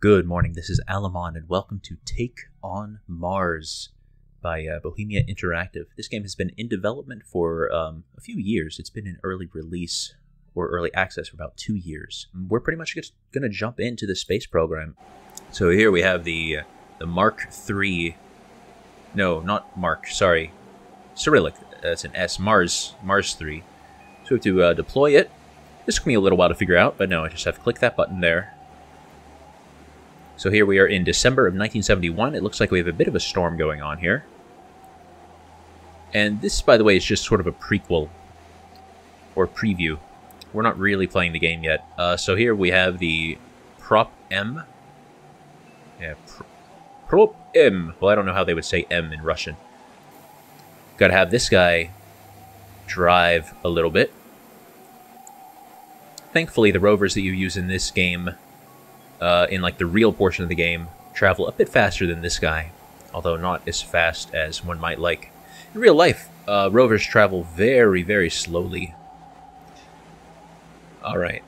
Good morning, this is Alamon, and welcome to Take on Mars by Bohemia Interactive. This game has been in development for a few years. It's been in early release or early access for about 2 years. We're pretty much going to jump into the space program. So here we have the Mark III. No, not Mark, sorry. Cyrillic, that's an S. Mars 3. So we have to deploy it. This took me a little while to figure out, but no, I just have to click that button there. So here we are in December of 1971. It looks like we have a bit of a storm going on here. And this, by the way, is just sort of a prequel or preview. We're not really playing the game yet. So here we have the Prop M. Yeah, Prop M. Well, I don't know how they would say M in Russian. Got to have this guy drive a little bit. Thankfully, the rovers that you use in this game, in like the real portion of the game, travel a bit faster than this guy, although not as fast as one might like. In real life, rovers travel very, very slowly. Alright.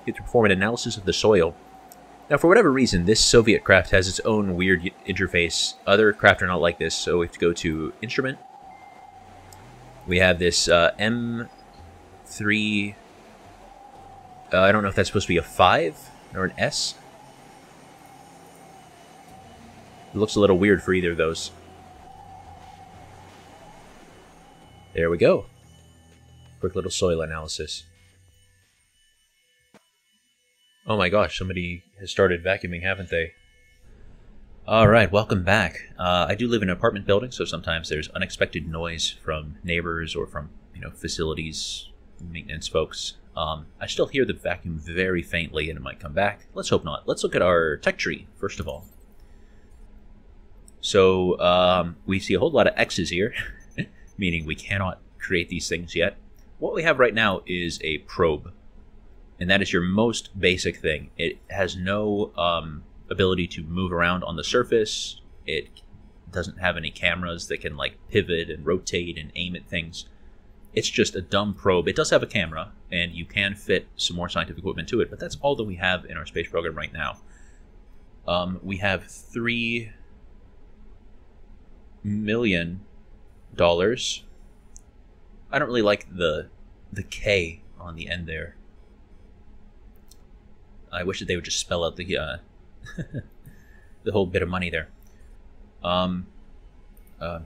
You have to perform an analysis of the soil. Now, for whatever reason, this Soviet craft has its own weird interface. Other craft are not like this, so we have to go to Instrument. We have this M3... I don't know if that's supposed to be a 5 or an S. It looks a little weird for either of those. There we go. Quick little soil analysis. Oh my gosh, somebody has started vacuuming, haven't they? Alright, welcome back. I do live in an apartment building, so sometimes there's unexpected noise from neighbors or from, facilities, maintenance folks. I still hear the vacuum very faintly, and it might come back. Let's hope not. Let's look at our tech tree, first of all. So, we see a whole lot of X's here, meaning we cannot create these things yet. What we have right now is a probe, and that is your most basic thing. It has no ability to move around on the surface. It doesn't have any cameras that can, like, pivot and rotate and aim at things. It's just a dumb probe. It does have a camera, and you can fit some more scientific equipment to it, but that's all that we have in our space program right now. We have $3 million. I don't really like the K on the end there. I wish that they would just spell out the the whole bit of money there. I'm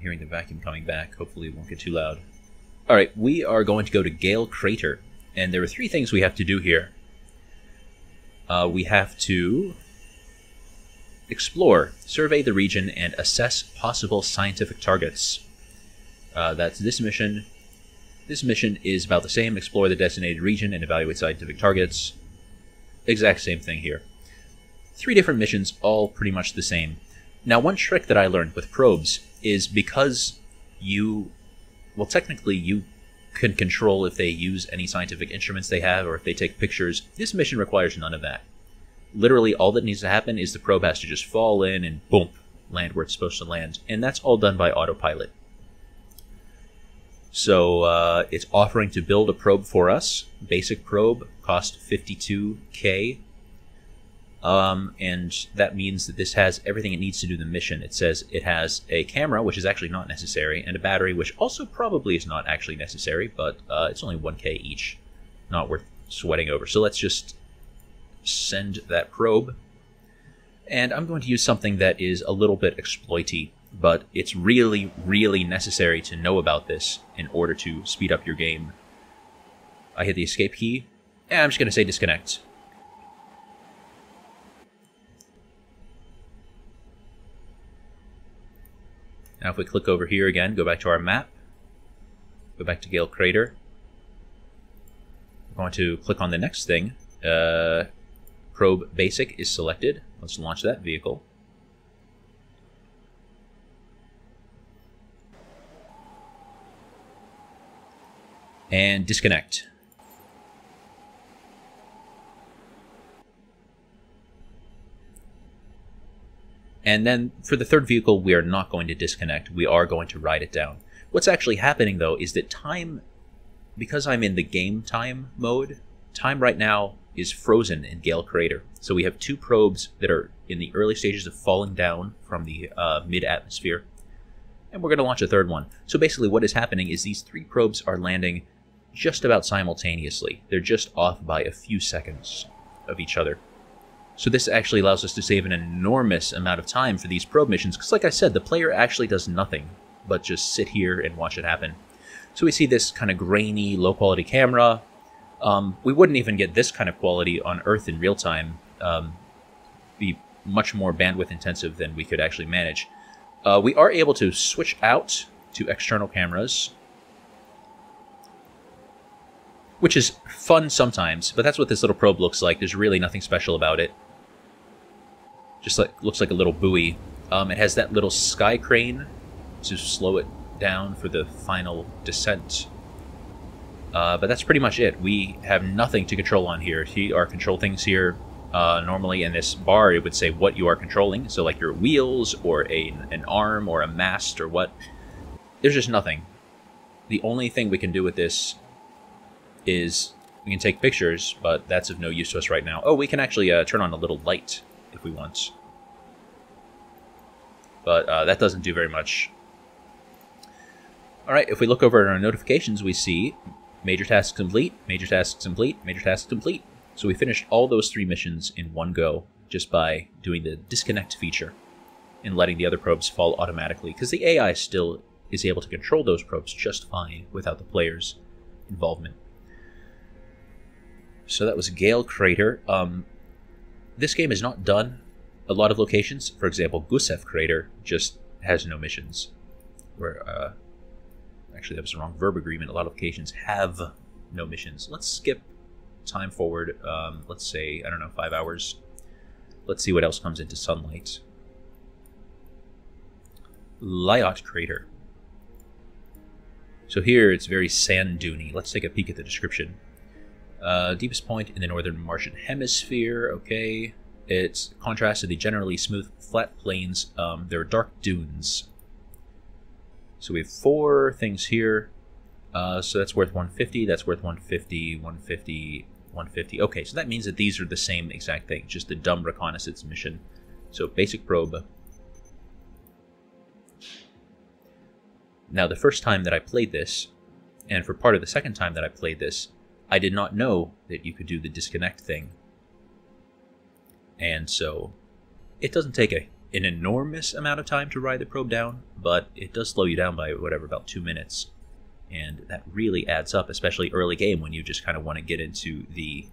hearing the vacuum coming back. Hopefully it won't get too loud. Alright, we are going to go to Gale Crater, and there are 3 things we have to do here. We have to explore, survey the region, and assess possible scientific targets. That's this mission. This mission is about the same. Explore the designated region and evaluate scientific targets. Exact same thing here. 3 different missions, all pretty much the same. Now, one trick that I learned with probes is because well, technically, you can control if they use any scientific instruments they have or if they take pictures. This mission requires none of that. Literally, all that needs to happen is the probe has to just fall in and boom, land where it's supposed to land. And that's all done by autopilot. So it's offering to build a probe for us. Basic probe cost $52K. And that means that this has everything it needs to do the mission. It says it has a camera, which is actually not necessary, and a battery, which also probably is not actually necessary, but it's only 1K each. Not worth sweating over. So let's just send that probe. And I'm going to use something that is a little bit exploity, but it's really, really necessary to know about this in order to speed up your game. I hit the escape key, and I'm just going to say disconnect. Now if we click over here again, go back to our map, go back to Gale Crater, we're going to click on the next thing. Probe Basic is selected. Let's launch that vehicle. And disconnect. And then for the third vehicle, we are not going to disconnect. We are going to ride it down. What's actually happening, though, is that time, because I'm in the game time mode, time right now is frozen in Gale Crater. So we have 2 probes that are in the early stages of falling down from the mid-atmosphere. And we're going to launch a 3rd one. So basically what is happening is these 3 probes are landing just about simultaneously. They're just off by a few seconds of each other. So this actually allows us to save an enormous amount of time for these probe missions, because like I said, the player actually does nothing but just sit here and watch it happen. So we see this kind of grainy, low-quality camera. We wouldn't even get this kind of quality on Earth in real time. Be much more bandwidth intensive than we could actually manage. We are able to switch out to external cameras, which is fun sometimes, but that's what this little probe looks like. There's really nothing special about it. Just looks like a little buoy. It has that little sky crane to slow it down for the final descent. But that's pretty much it. We have nothing to control on here. Our control things here, normally in this bar, it would say what you are controlling. So like your wheels, or an arm, or a mast, or what. There's just nothing. The only thing we can do with this is we can take pictures, but that's of no use to us right now. Oh, we can actually turn on a little light if we want. But that doesn't do very much. Alright, if we look over at our notifications, we see major tasks complete, major tasks complete, major tasks complete. So we finished all those 3 missions in one go just by doing the disconnect feature and letting the other probes fall automatically, because the AI still is able to control those probes just fine without the player's involvement. So that was Gale Crater. This game is not done a lot of locations. For example, Gusev Crater just has no missions. Where, actually, that was the wrong verb agreement. A lot of locations have no missions. Let's skip time forward. Let's say, I don't know, 5 hours. Let's see what else comes into sunlight. Lyot Crater. So here it's very sand-duney. Let's take a peek at the description. Deepest point in the northern Martian hemisphere. Okay. It's contrast to the generally smooth, flat plains. There are dark dunes. So we have 4 things here. So that's worth 150. That's worth 150, 150, 150. Okay, so that means that these are the same exact thing, just a dumb reconnaissance mission. So basic probe. Now, the first time that I played this, and for part of the second time that I played this, I did not know that you could do the disconnect thing. And so it doesn't take an enormous amount of time to ride the probe down, but it does slow you down by, whatever, about 2 minutes. And that really adds up, especially early game when you just kind of want to get into the,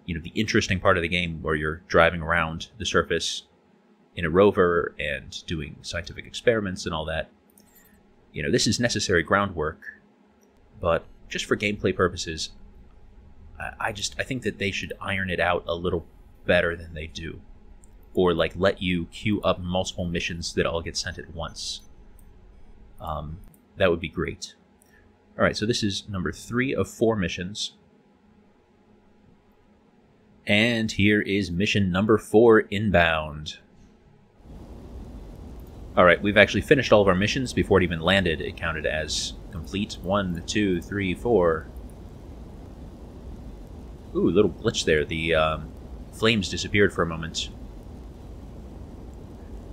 the interesting part of the game where you're driving around the surface in a rover and doing scientific experiments and all that. This is necessary groundwork, but just for gameplay purposes, I think that they should iron it out a little better than they do. Or like let you queue up multiple missions that all get sent at once. That would be great. Alright, so this is number 3 of 4 missions. And here is mission number 4, inbound. Alright, we've actually finished all of our missions before it even landed. It counted as complete. 1, 2, 3, 4. Ooh, little glitch there. The flames disappeared for a moment.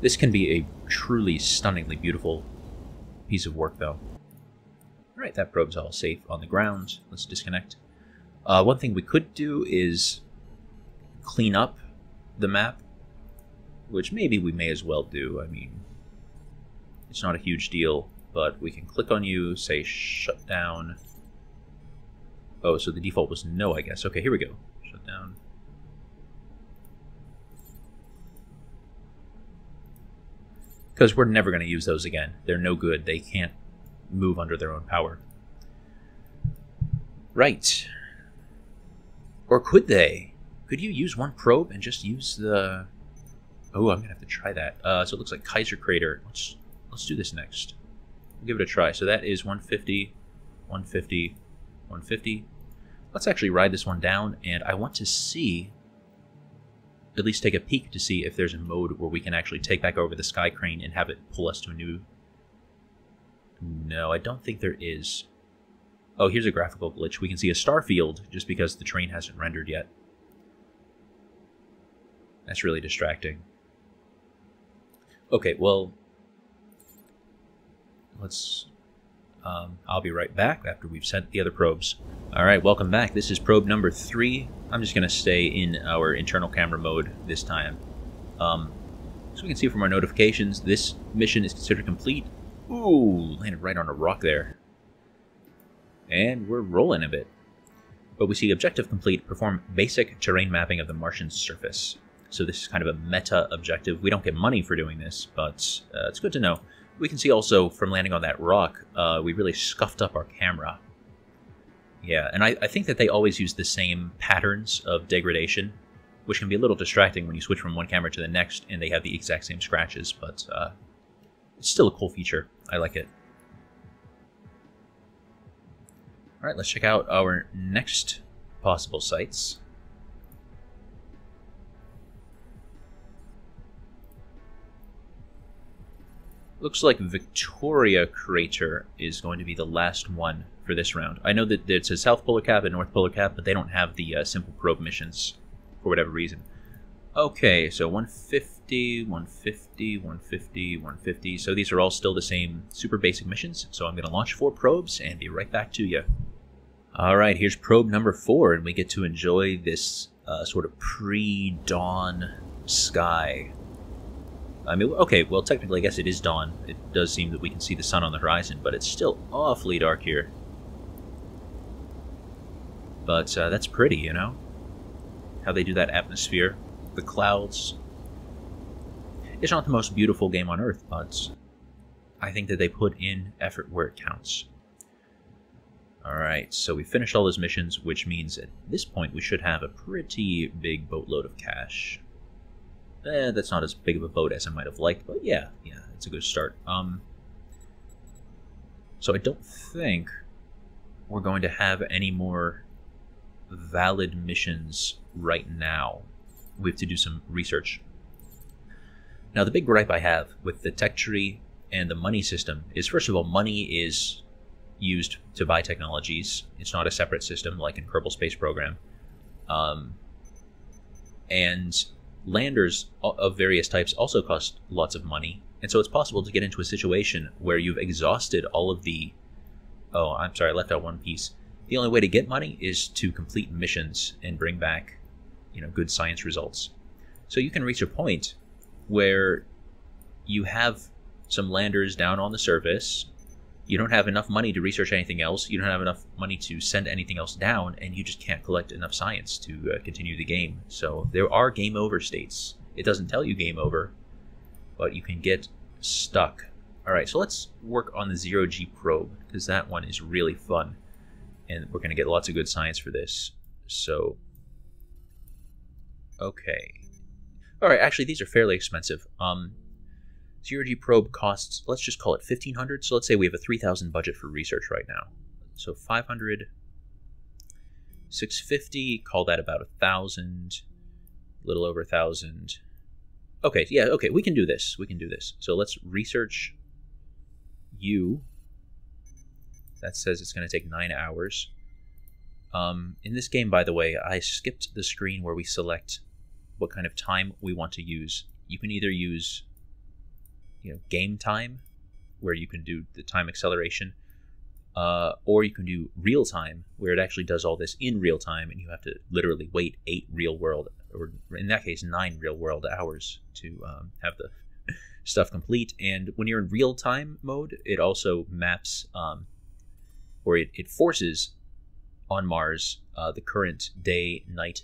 This can be a truly stunningly beautiful piece of work, though. Alright, that probe's all safe on the ground. Let's disconnect. One thing we could do is clean up the map, which maybe we may as well do. I mean, it's not a huge deal, but we can click on you, say shut down. Oh, so the default was no, I guess. Okay, here we go. Shut down. Because we're never going to use those again. They're no good. They can't move under their own power. Right. Or could they? Could you use one probe and just use the... Oh, I'm going to have to try that. So it looks like Kaiser Crater. Let's do this next. We'll give it a try. So that is 150, 150, 150. Let's actually ride this one down, and I want to see... at least take a peek to see if there's a mode where we can actually take back over the sky crane and have it pull us to a new... No, I don't think there is. Oh, here's a graphical glitch. We can see a star field just because the train hasn't rendered yet. That's really distracting. Okay, well, let's... I'll be right back after we've sent the other probes. Alright, welcome back. This is probe number 3. I'm just going to stay in our internal camera mode this time. So we can see from our notifications, this mission is considered complete. Ooh, landed right on a rock there. And we're rolling a bit. But we see objective complete, perform basic terrain mapping of the Martian surface. So this is kind of a meta objective. We don't get money for doing this, but it's good to know. We can see also from landing on that rock, we really scuffed up our camera. Yeah, and I think that they always use the same patterns of degradation, which can be a little distracting when you switch from one camera to the next and they have the exact same scratches, but it's still a cool feature. I like it. Alright, let's check out our next possible sites. Looks like Victoria Crater is going to be the last one for this round. I know that it's a South Polar Cap and North Polar Cap, but they don't have the simple probe missions for whatever reason. Okay, so 150, 150, 150, 150. So these are all still the same super basic missions. So I'm going to launch 4 probes and be right back to you. Alright, here's probe number 4, and we get to enjoy this sort of pre-dawn sky. I mean, okay, well, technically, I guess it is dawn. It does seem that we can see the sun on the horizon, but it's still awfully dark here. But that's pretty, you know? How they do that atmosphere, the clouds. It's not the most beautiful game on Earth, but I think that they put in effort where it counts. Alright, so we finished all those missions, which means at this point we should have a pretty big boatload of cash. That's not as big of a boat as I might have liked, but yeah, it's a good start. So I don't think we're going to have any more valid missions right now. We have to do some research. Now, the big gripe I have with the tech tree and the money system is, first of all, money is used to buy technologies. It's not a separate system like in Kerbal Space Program. And landers of various types also cost lots of money, and so it's possible to get into a situation where you've exhausted all of the... Oh, I'm sorry, I left out one piece. The only way to get money is to complete missions and bring back, you know, good science results. So you can reach a point where you have some landers down on the surface, you don't have enough money to research anything else, you don't have enough money to send anything else down, and you just can't collect enough science to continue the game. So there are game over states. It doesn't tell you game over, but you can get stuck. Alright, so let's work on the 0G probe, because that one is really fun, and we're going to get lots of good science for this. So, okay. Alright, actually these are fairly expensive. 0G probe costs, let's just call it 1,500. So let's say we have a 3,000 budget for research right now. So 500, 650, call that about 1,000, a little over 1,000. Okay, yeah, okay, we can do this. We can do this. So let's research U. That says it's going to take 9 hours. In this game, by the way, I skipped the screen where we select what kind of time we want to use. You can either use, you know, game time, where you can do the time acceleration, or you can do real time, where it actually does all this in real time, and you have to literally wait 8 real world, or in that case 9 real world hours to have the stuff complete. And when you're in real time mode, it also maps, or it forces on Mars the current day-night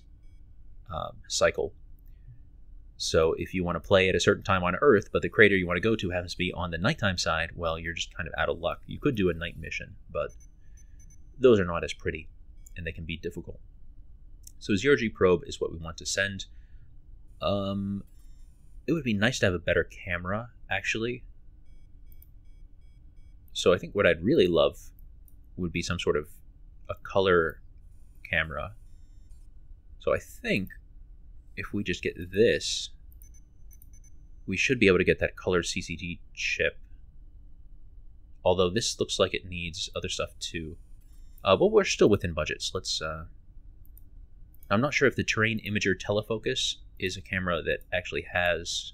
cycle. So if you want to play at a certain time on Earth, but the crater you want to go to happens to be on the nighttime side, well, you're just kind of out of luck. You could do a night mission, but those are not as pretty, and they can be difficult. So 0G probe is what we want to send. It would be nice to have a better camera, actually. So I think what I'd really love would be some sort of a color camera. So I think if we just get this, we should be able to get that color CCD chip. Although this looks like it needs other stuff too. But we're still within budgets. Let's... I'm not sure if the Terrain Imager Telefocus is a camera that actually has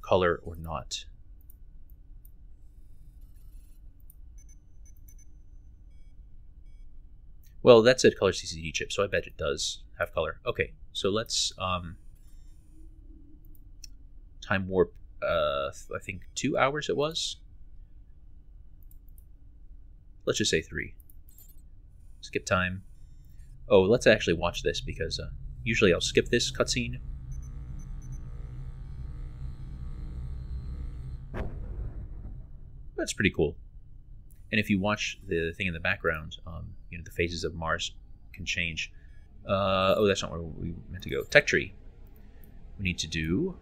color or not. Well, that's a color CCD chip, so I bet it does have color. Okay, so let's time warp, I think 2 hours it was. Let's just say 3. Skip time. Oh, let's actually watch this, because usually I'll skip this cutscene. That's pretty cool. And if you watch the thing in the background, you know, the phases of Mars can change. Oh, that's not where we meant to go. Tech tree. We need to do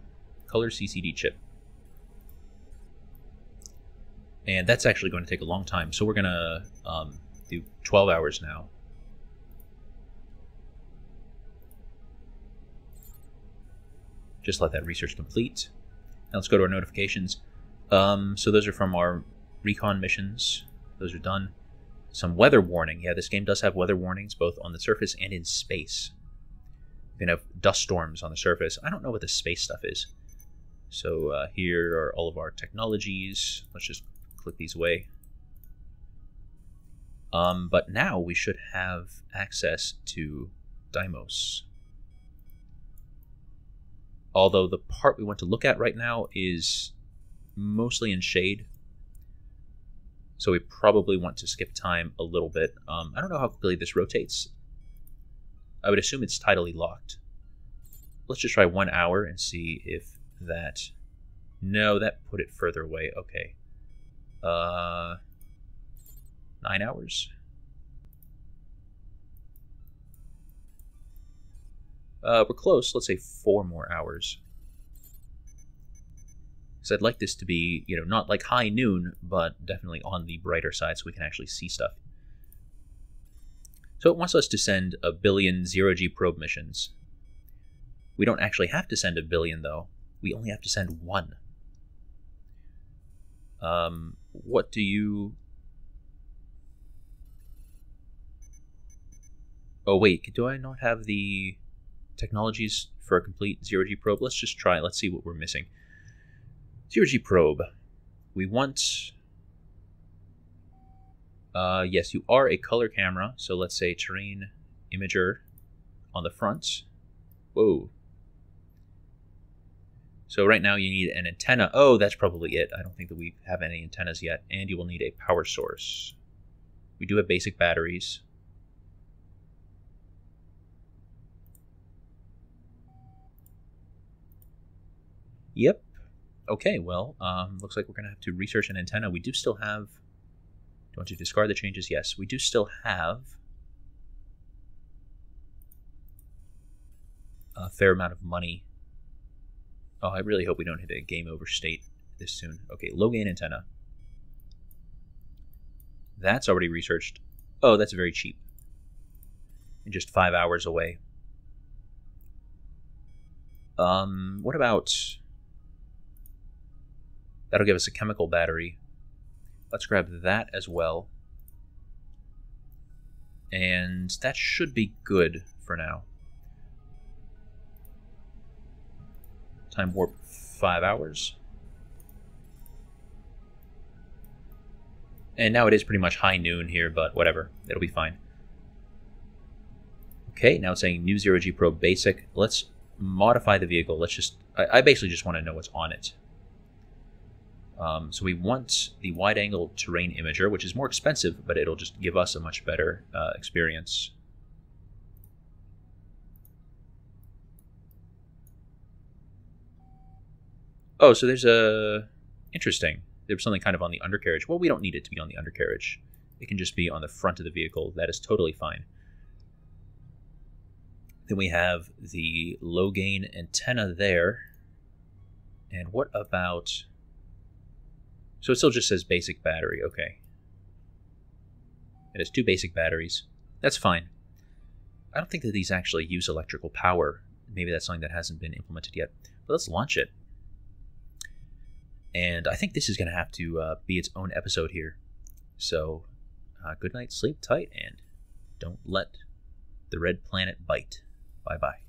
color CCD chip. And that's actually going to take a long time. So we're going to do 12 hours now. Just let that research complete. Now let's go to our notifications. So those are from our recon missions. Those are done. Some weather warning. Yeah, this game does have weather warnings, both on the surface and in space. You can have dust storms on the surface. I don't know what the space stuff is. So here are all of our technologies. Let's just click these away. But now we should have access to Deimos. Although the part we want to look at right now is mostly in shade. So we probably want to skip time a little bit. I don't know how quickly this rotates. I would assume it's tidally locked. Let's just try 1 hour and see if that... No, that put it further away. Okay. 9 hours? We're close. Let's say 4 more hours. Because I'd like this to be, you know, not like high noon, but definitely on the brighter side so we can actually see stuff. So it wants us to send 1 billion zero-G probe missions. We don't actually have to send 1 billion, though. We only have to send 1. What do you... Oh, wait, do I not have the technologies for a complete zero-G probe? Let's just try. Let's see what we're missing. Zero-G probe. We want... yes, you are a color camera, so let's say terrain imager on the front. Whoa. So right now you need an antenna. Oh, that's probably it. I don't think that we have any antennas yet. And you will need a power source. We do have basic batteries. Yep. Okay, well, looks like we're going to have to research an antenna. We do still have... Do you want to discard the changes? Yes, we do still have a fair amount of money. Oh, I really hope we don't hit a game over state this soon. Okay, low gain antenna. That's already researched. Oh, that's very cheap. And just 5 hours away. What about... That'll give us a chemical battery. Let's grab that as well. And that should be good for now. Time warp 5 hours. And now it is pretty much high noon here, but whatever. It'll be fine. Okay, now it's saying new zero-G probe basic. Let's modify the vehicle. Let's just... I basically just want to know what's on it. So we want the wide-angle terrain imager, which is more expensive, but it'll just give us a much better experience. Oh, so there's a... Interesting. There's something kind of on the undercarriage. Well, we don't need it to be on the undercarriage. It can just be on the front of the vehicle. That is totally fine. Then we have the low-gain antenna there. And what about... So it still just says basic battery. Okay. It has 2 basic batteries. That's fine. I don't think that these actually use electrical power. Maybe that's something that hasn't been implemented yet. But let's launch it. And I think this is going to have to be its own episode here. So, good night, sleep tight, and don't let the red planet bite. Bye-bye.